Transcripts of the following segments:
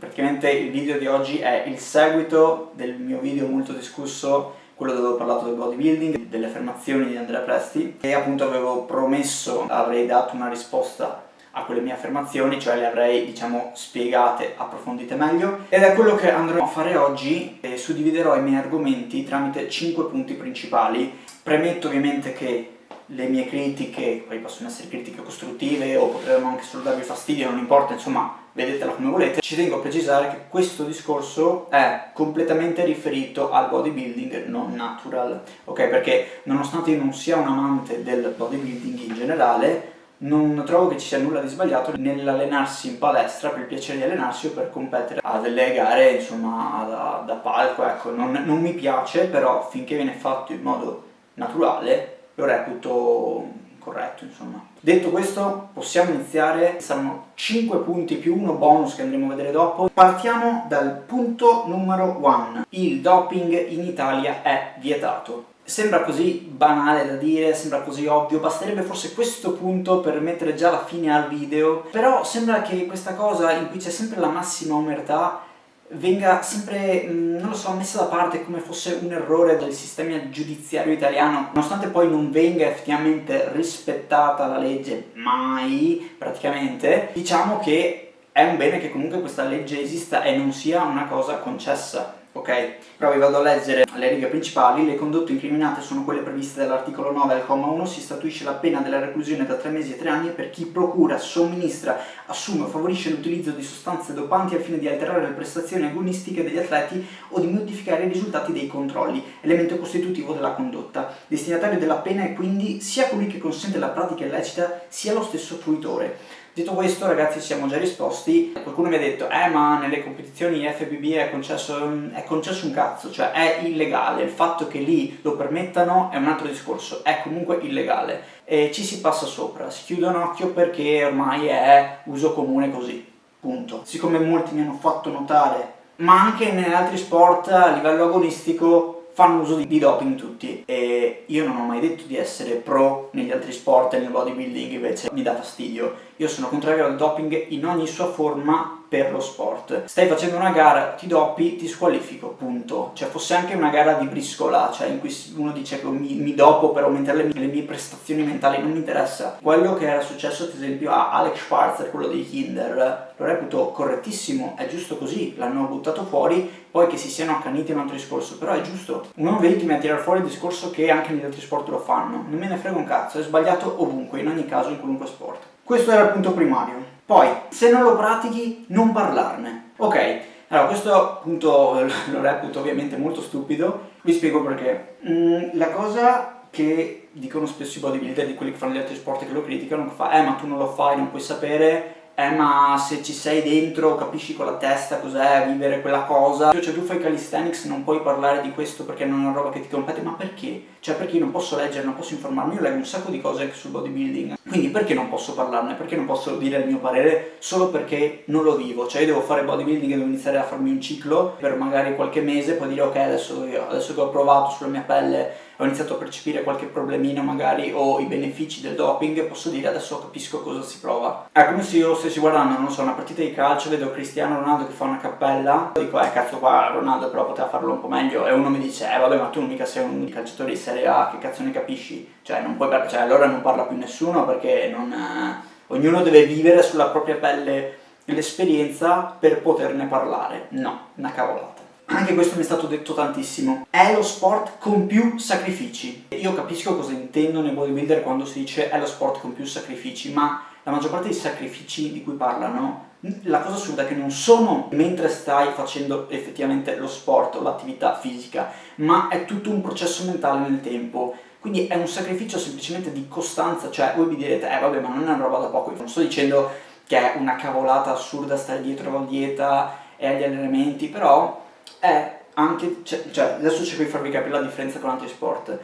Praticamente il video di oggi è il seguito del mio video molto discusso, quello dove ho parlato del bodybuilding, delle affermazioni di Andrea Presti, e appunto avevo promesso, avrei dato una risposta a quelle mie affermazioni, cioè le avrei, diciamo, spiegate, approfondite meglio, ed è quello che andrò a fare oggi. Suddividerò i miei argomenti tramite 5 punti principali. Premetto ovviamente che le mie critiche, poi possono essere critiche costruttive o potrebbero anche solo darvi fastidio, non importa, insomma, vedetela come volete. Ci tengo a precisare che questo discorso è completamente riferito al bodybuilding non natural, ok? Perché nonostante io non sia un amante del bodybuilding in generale, non trovo che ci sia nulla di sbagliato nell'allenarsi in palestra per il piacere di allenarsi o per competere a delle gare, insomma, da palco, ecco. Non mi piace, però finché viene fatto in modo naturale lo reputo corretto, insomma. Detto questo, possiamo iniziare. Saranno 5 punti più uno bonus che andremo a vedere dopo. Partiamo dal punto numero 1. Il doping in Italia è vietato. Sembra così banale da dire, sembra così ovvio, basterebbe forse questo punto per mettere già la fine al video, però sembra che questa cosa in cui c'è sempre la massima omertà venga sempre, non lo so, messa da parte come fosse un errore del sistema giudiziario italiano, nonostante poi non venga effettivamente rispettata la legge mai, praticamente. Diciamo che è un bene che comunque questa legge esista e non sia una cosa concessa. Ok, però vi vado a leggere le righe principali. Le condotte incriminate sono quelle previste dall'articolo 9 al comma 1. Si statuisce la pena della reclusione da 3 mesi e 3 anni per chi procura, somministra, assume o favorisce l'utilizzo di sostanze dopanti al fine di alterare le prestazioni agonistiche degli atleti o di modificare i risultati dei controlli, elemento costitutivo della condotta. Destinatario della pena è quindi sia colui che consente la pratica illecita sia lo stesso fruitore. Detto questo, ragazzi, ci siamo già risposti. Qualcuno mi ha detto ma nelle competizioni FBB è concesso un cazzo, cioè è illegale. Il fatto che lì lo permettano è un altro discorso, è comunque illegale e ci si passa sopra, si chiude un occhio perché ormai è uso comune così, punto. Siccome molti mi hanno fatto notare, ma anche negli altri sport a livello agonistico fanno uso di doping tutti, e io non ho mai detto di essere pro negli altri sport e nel bodybuilding invece mi dà fastidio. Io sono contrario al doping in ogni sua forma per lo sport. Stai facendo una gara, ti dopi, ti squalifico, punto. Cioè fosse anche una gara di briscola, cioè in cui uno dice che mi dopo per aumentare le mie prestazioni mentali, non mi interessa. Quello che era successo ad esempio a Alex Schwarzer, quello dei Kinder, lo reputo correttissimo, è giusto così, l'hanno buttato fuori. Poi che si siano accaniti è un altro discorso, però è giusto. Non venitemi a tirare fuori il discorso che anche negli altri sport lo fanno, non me ne frega un cazzo, è sbagliato ovunque, in ogni caso, in qualunque sport. Questo era il punto primario. Poi, se non lo pratichi, non parlarne. Ok, allora questo punto lo reputo ovviamente molto stupido, vi spiego perché. La cosa che dicono spesso i bodybuilder, di quelli che fanno gli altri sport che lo criticano, che fa ma tu non lo fai, non puoi sapere, ma se ci sei dentro capisci con la testa cos'è vivere quella cosa. Cioè tu fai calisthenics, non puoi parlare di questo perché non è una roba che ti compete, ma perché? Cioè perché io non posso leggere, non posso informarmi, io leggo un sacco di cose anche sul bodybuilding, quindi perché non posso parlarne, perché non posso dire il mio parere solo perché non lo vivo? Cioè io devo fare bodybuilding e devo iniziare a farmi un ciclo per magari qualche mese, poi dire ok, adesso che ho provato sulla mia pelle, ho iniziato a percepire qualche problemino magari o i benefici del doping, posso dire adesso capisco cosa si prova. È come se io stessi guardando, non so, una partita di calcio, vedo Cristiano Ronaldo che fa una cappella, dico cazzo qua Ronaldo però poteva farlo un po' meglio, e uno mi dice vabbè ma tu mica sei un calciatore di Serie A, che cazzo ne capisci? Cioè non puoi, cioè allora non parla più nessuno perché ognuno deve vivere sulla propria pelle l'esperienza per poterne parlare. No, una cavolata. Anche questo mi è stato detto tantissimo. È lo sport con più sacrifici. Io capisco cosa intendono i bodybuilder quando si dice è lo sport con più sacrifici, ma la maggior parte dei sacrifici di cui parlano, la cosa assurda è che non sono mentre stai facendo effettivamente lo sport o l'attività fisica, ma è tutto un processo mentale nel tempo. Quindi è un sacrificio semplicemente di costanza, cioè voi vi direte vabbè ma non è una roba da poco, io non sto dicendo che è una cavolata assurda stare dietro alla dieta e agli allenamenti, però è anche, cioè adesso cerco di farvi capire la differenza con altri sport.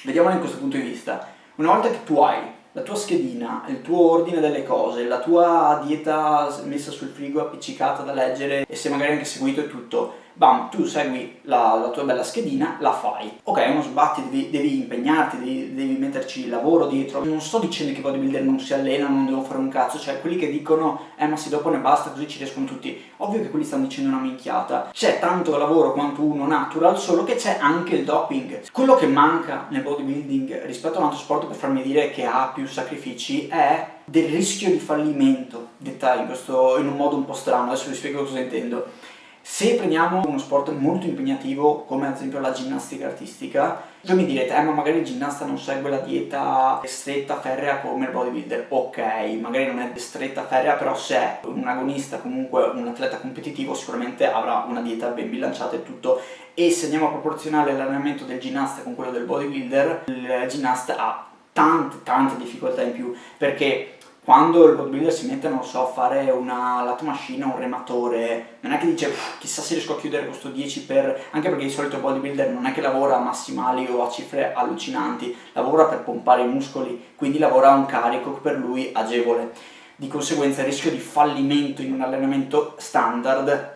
Vediamola in questo punto di vista. Una volta che tu hai la tua schedina, il tuo ordine delle cose, la tua dieta messa sul frigo appiccicata da leggere e se magari anche seguito e tutto, bam, tu segui la tua bella schedina, la fai. Ok, è uno sbatti, devi impegnarti, devi metterci lavoro dietro. Non sto dicendo che i bodybuilder non si allenano, non devono fare un cazzo, cioè quelli che dicono ma sì, dopo ne basta, così ci riescono tutti. Ovvio che quelli stanno dicendo una minchiata. C'è tanto lavoro quanto uno natural, solo che c'è anche il doping. Quello che manca nel bodybuilding rispetto a un altro sport, per farmi dire che ha più sacrifici, è del rischio di fallimento, detta in un modo un po' strano. Adesso vi spiego cosa intendo. Se prendiamo uno sport molto impegnativo come ad esempio la ginnastica artistica, voi mi direte ma magari il ginnasta non segue la dieta stretta, ferrea come il bodybuilder. Ok, magari non è stretta, ferrea, però se è un agonista, comunque un atleta competitivo, sicuramente avrà una dieta ben bilanciata e tutto. E se andiamo a proporzionare l'allenamento del ginnasta con quello del bodybuilder, il ginnasta ha tante difficoltà in più, perché quando il bodybuilder si mette, non so, a fare una lat machine o un rematore, non è che dice chissà se riesco a chiudere questo 10 anche perché di solito il bodybuilder non è che lavora a massimali o a cifre allucinanti, lavora per pompare i muscoli, quindi lavora a un carico per lui agevole. Di conseguenza il rischio di fallimento in un allenamento standard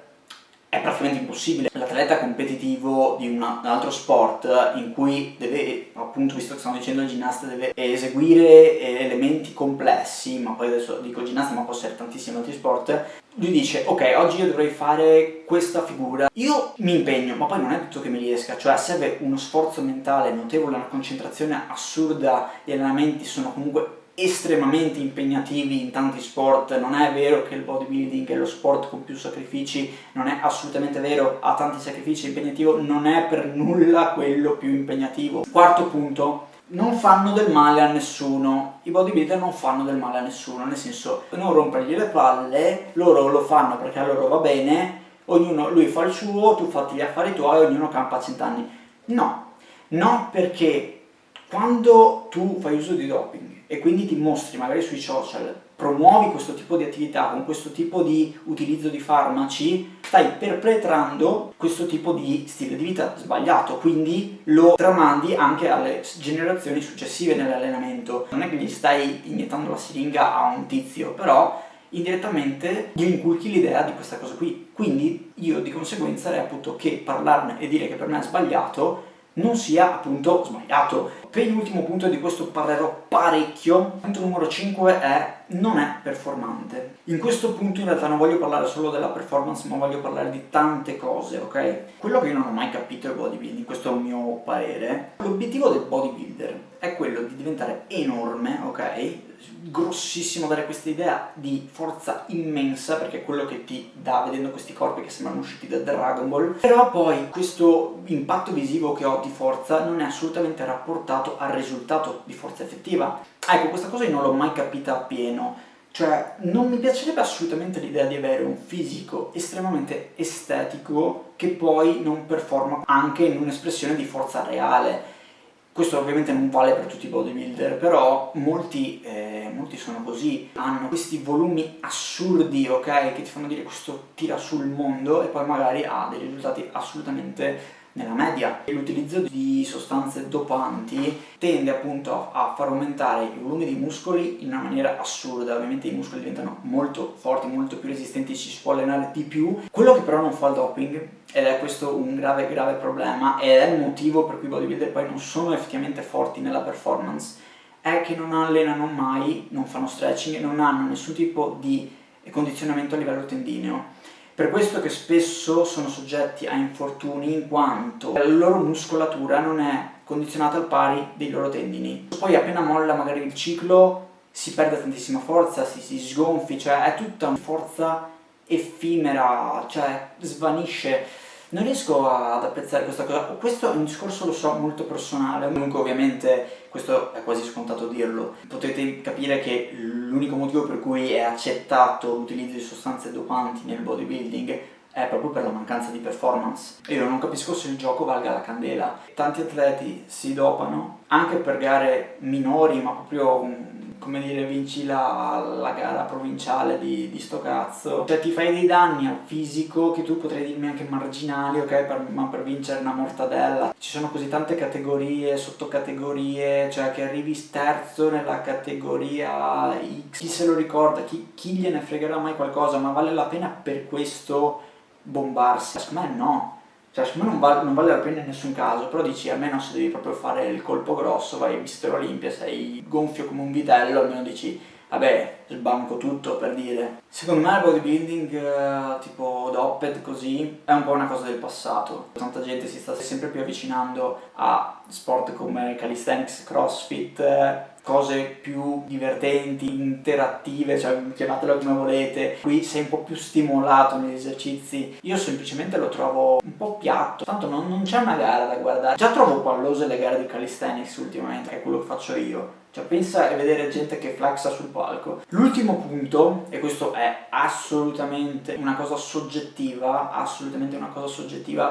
è praticamente impossibile. L'atleta competitivo di un altro sport in cui deve, appunto, visto che stiamo dicendo il ginnasta, deve eseguire elementi complessi, ma poi adesso dico ginnasta ma può essere tantissimi altri sport, lui dice ok, oggi io dovrei fare questa figura, io mi impegno, ma poi non è detto che mi riesca, cioè serve uno sforzo mentale notevole, una concentrazione assurda, gli allenamenti sono comunque estremamente impegnativi in tanti sport. Non è vero che il bodybuilding è lo sport con più sacrifici, non è assolutamente vero, ha tanti sacrifici, è impegnativo, non è per nulla quello più impegnativo. Quarto punto, non fanno del male a nessuno, i bodybuilder non fanno del male a nessuno, nel senso, non rompergli le palle, loro lo fanno perché a loro va bene, ognuno, lui fa il suo, tu fatti gli affari tuoi, ognuno campa a 100 anni. No, perché quando tu fai uso di doping e quindi ti mostri magari sui social, promuovi questo tipo di attività con questo tipo di utilizzo di farmaci, stai perpetrando questo tipo di stile di vita sbagliato, quindi lo tramandi anche alle generazioni successive nell'allenamento. Non è che gli stai iniettando la siringa a un tizio, però indirettamente gli inculchi l'idea di questa cosa qui. Quindi io di conseguenza reputo che parlarne e dire che per me è sbagliato non sia appunto sbagliato. Per l'ultimo punto, di questo parlerò parecchio. Il punto numero 5 è non è performante. In questo punto in realtà non voglio parlare solo della performance, ma voglio parlare di tante cose, ok? Quello che io non ho mai capito è il bodybuilding, questo è un mio parere. L'obiettivo del bodybuilder è quello di diventare enorme, ok? Grossissimo, dare questa idea di forza immensa, perché è quello che ti dà vedendo questi corpi che sembrano usciti da Dragon Ball. Però poi questo impatto visivo che ho di forza non è assolutamente rapportato al risultato di forza effettiva. Ecco, questa cosa io non l'ho mai capita appieno. Cioè, non mi piacerebbe assolutamente l'idea di avere un fisico estremamente estetico che poi non performa anche in un'espressione di forza reale. Questo ovviamente non vale per tutti i bodybuilder, però molti sono così, hanno questi volumi assurdi, ok, che ti fanno dire questo tira sul mondo e poi magari ha dei risultati assolutamente nella media. L'utilizzo di sostanze dopanti tende appunto a far aumentare i volumi dei muscoli in una maniera assurda. Ovviamente i muscoli diventano molto forti, molto più resistenti, ci si può allenare di più. Quello che però non fa il doping, ed è questo un grave problema, ed è il motivo per cui i bodybuilder poi non sono effettivamente forti nella performance, è che non allenano mai, non fanno stretching, non hanno nessun tipo di condizionamento a livello tendineo. Per questo che spesso sono soggetti a infortuni, in quanto la loro muscolatura non è condizionata al pari dei loro tendini. Poi appena molla magari il ciclo si perde tantissima forza, si sgonfi, cioè è tutta una forza effimera, cioè svanisce. Non riesco ad apprezzare questa cosa. Questo è un discorso, lo so, molto personale. Comunque ovviamente questo è quasi scontato dirlo. Potete capire che l'unico motivo per cui è accettato l'utilizzo di sostanze dopanti nel bodybuilding è proprio per la mancanza di performance. Io non capisco se il gioco valga la candela. Tanti atleti si dopano anche per gare minori, ma proprio, come dire, vinci la gara provinciale di sto cazzo. Cioè ti fai dei danni al fisico che tu potrei dirmi anche marginali, ok, ma per vincere una mortadella. Ci sono così tante categorie, sottocategorie, cioè che arrivi terzo nella categoria X. Chi se lo ricorda, chi gliene fregherà mai qualcosa, ma vale la pena per questo bombarsi. Secondo me no, cioè secondo me non vale la pena in nessun caso, però dici almeno se devi proprio fare il colpo grosso, vai a Mister Olimpia, sei gonfio come un vitello, almeno dici vabbè, sbanco tutto, per dire. Secondo me il bodybuilding tipo Dopped così è un po' una cosa del passato. Tanta gente si sta sempre più avvicinando a sport come calisthenics, crossfit, cose più divertenti, interattive, cioè chiamatelo come volete. Qui sei un po' più stimolato negli esercizi. Io semplicemente lo trovo un po' piatto, tanto non c'è una gara da guardare. Già trovo pallose le gare di calisthenics ultimamente, che è quello che faccio io. Cioè pensa a vedere gente che flexa sul palco. L'ultimo punto, e questo è assolutamente una cosa soggettiva,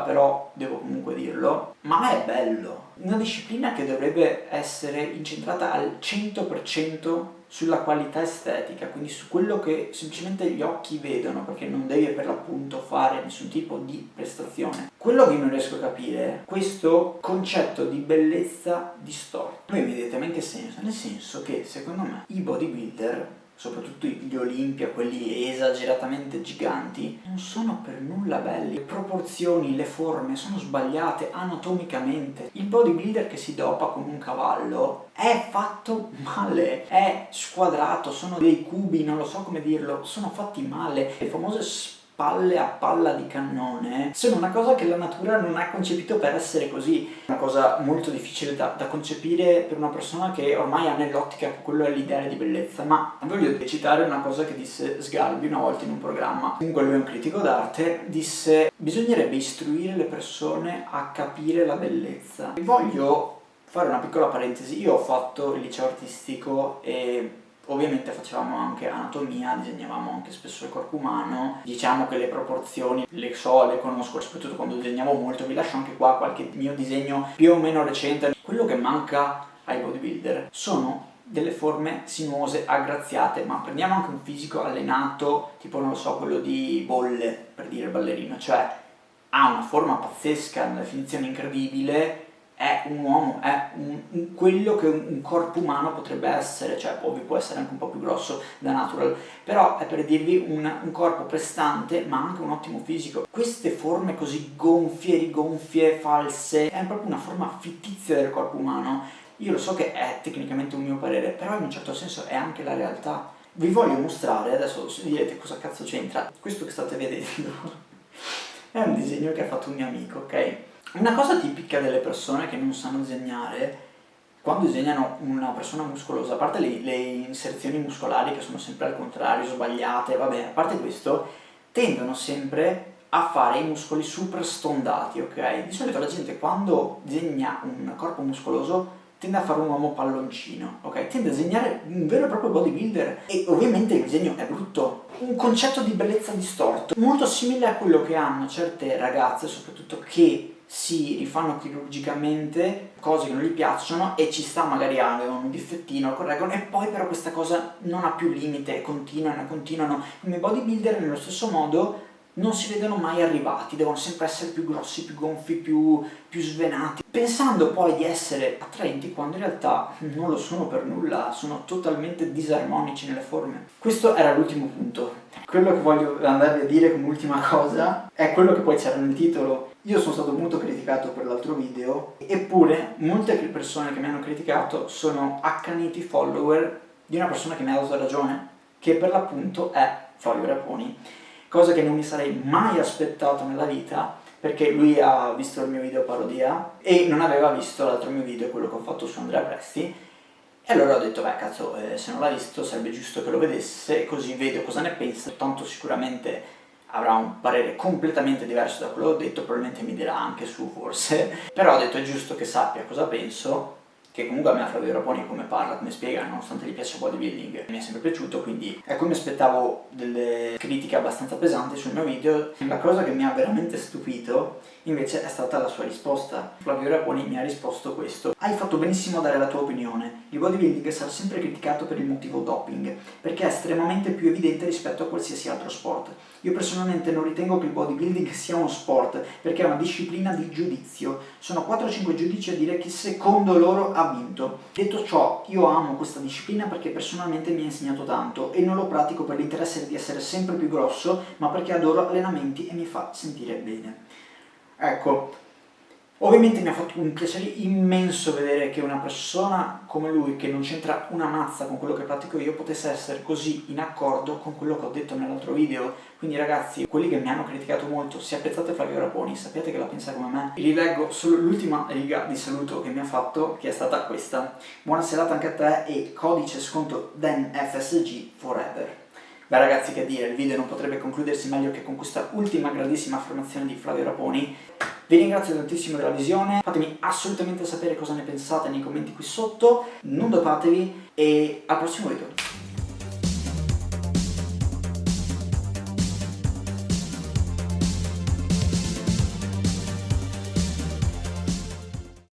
però devo comunque dirlo, ma è bello. Una disciplina che dovrebbe essere incentrata al 100% sulla qualità estetica, quindi su quello che semplicemente gli occhi vedono, perché non devi per l'appunto fare nessun tipo di prestazione. Quello che non riesco a capire è questo concetto di bellezza distorto. Voi mi dite, ma in che senso? Nel senso che secondo me i bodybuilder, soprattutto gli Olimpia, quelli esageratamente giganti, non sono per nulla belli. Le proporzioni, le forme sono sbagliate anatomicamente. Il bodybuilder che si dopa come un cavallo è fatto male, è squadrato, sono dei cubi, non lo so come dirlo, sono fatti male. Le famose spalle a palla di cannone sono una cosa che la natura non ha concepito per essere così. Una cosa molto difficile da concepire per una persona che ormai ha nell'ottica che quello è l'ideale di bellezza. Ma voglio citare una cosa che disse Sgarbi una volta in un programma. Comunque lui è un critico d'arte, disse: bisognerebbe istruire le persone a capire la bellezza. E voglio fare una piccola parentesi. Io ho fatto il liceo artistico e ovviamente facevamo anche anatomia, disegnavamo anche spesso il corpo umano. Diciamo che le proporzioni le so, le conosco, soprattutto quando disegnavo molto. Vi lascio anche qua qualche mio disegno più o meno recente. Quello che manca ai bodybuilder sono delle forme sinuose, aggraziate, ma prendiamo anche un fisico allenato, tipo non lo so, quello di Bolle, per dire ballerino, cioè ha una forma pazzesca, una definizione incredibile, è un uomo, è quello che un corpo umano potrebbe essere, cioè ovvio può essere anche un po' più grosso da natural, però è per dirvi un corpo prestante ma anche un ottimo fisico. Queste forme così gonfie, rigonfie, false, è proprio una forma fittizia del corpo umano. Io lo so che è tecnicamente un mio parere, però in un certo senso è anche la realtà. Vi voglio mostrare, adesso direte cosa cazzo c'entra, questo che state vedendo è un disegno che ha fatto un mio amico, ok? Una cosa tipica delle persone che non sanno disegnare, quando disegnano una persona muscolosa, a parte le inserzioni muscolari che sono sempre al contrario, sbagliate, vabbè, a parte questo, tendono sempre a fare i muscoli super stondati, ok? Di solito la gente quando disegna un corpo muscoloso tende a fare un uomo palloncino, ok? Tende a disegnare un vero e proprio bodybuilder e ovviamente il disegno è brutto. Un concetto di bellezza distorto, molto simile a quello che hanno certe ragazze, soprattutto che si rifanno chirurgicamente cose che non gli piacciono e ci sta, magari avevano un difettino, correggono e poi però questa cosa non ha più limite, continuano. Come bodybuilder nello stesso modo non si vedono mai arrivati, devono sempre essere più grossi, più gonfi, più svenati, pensando poi di essere attraenti quando in realtà non lo sono per nulla, sono totalmente disarmonici nelle forme. Questo era l'ultimo punto. Quello che voglio andarvi a dire come ultima cosa è quello che poi c'era nel titolo. Io sono stato molto criticato per l'altro video, eppure molte persone che mi hanno criticato sono accaniti follower di una persona che mi ha dato ragione, che per l'appunto è Fabio Raponi. Cosa che non mi sarei mai aspettato nella vita, perché lui ha visto il mio video parodia e non aveva visto l'altro mio video, quello che ho fatto su Andrea Presti, e allora ho detto, beh cazzo, se non l'ha visto sarebbe giusto che lo vedesse, così vedo cosa ne pensa, tanto sicuramente avrà un parere completamente diverso da quello che ho detto, probabilmente mi dirà anche su forse, però ho detto è giusto che sappia cosa penso, che comunque a me Fabio Raponi come parla, come spiega, nonostante gli piace bodybuilding, mi è sempre piaciuto, quindi ecco, mi aspettavo delle critiche abbastanza pesanti sul mio video. La cosa che mi ha veramente stupito invece è stata la sua risposta. Flavio Raponi mi ha risposto questo: hai fatto benissimo a dare la tua opinione, il bodybuilding sarà sempre criticato per il motivo doping, perché è estremamente più evidente rispetto a qualsiasi altro sport. Io personalmente non ritengo che il bodybuilding sia uno sport, perché è una disciplina di giudizio. Sono 4-5 giudici a dire chi secondo loro ha vinto. Detto ciò, io amo questa disciplina perché personalmente mi ha insegnato tanto e non lo pratico per l'interesse di essere sempre più grosso, ma perché adoro allenamenti e mi fa sentire bene. Ecco, ovviamente mi ha fatto un piacere immenso vedere che una persona come lui, che non c'entra una mazza con quello che pratico io, potesse essere così in accordo con quello che ho detto nell'altro video. Quindi ragazzi, quelli che mi hanno criticato molto, se apprezzate Flavio Raponi, sappiate che la pensa come me. Vi rileggo solo l'ultima riga di saluto che mi ha fatto, che è stata questa: buona serata anche a te e codice sconto DENFSG forever. Beh ragazzi, che dire, il video non potrebbe concludersi meglio che con questa ultima grandissima affermazione di Flavio Raponi. Vi ringrazio tantissimo della visione, fatemi assolutamente sapere cosa ne pensate nei commenti qui sotto, non dopatevi e al prossimo video.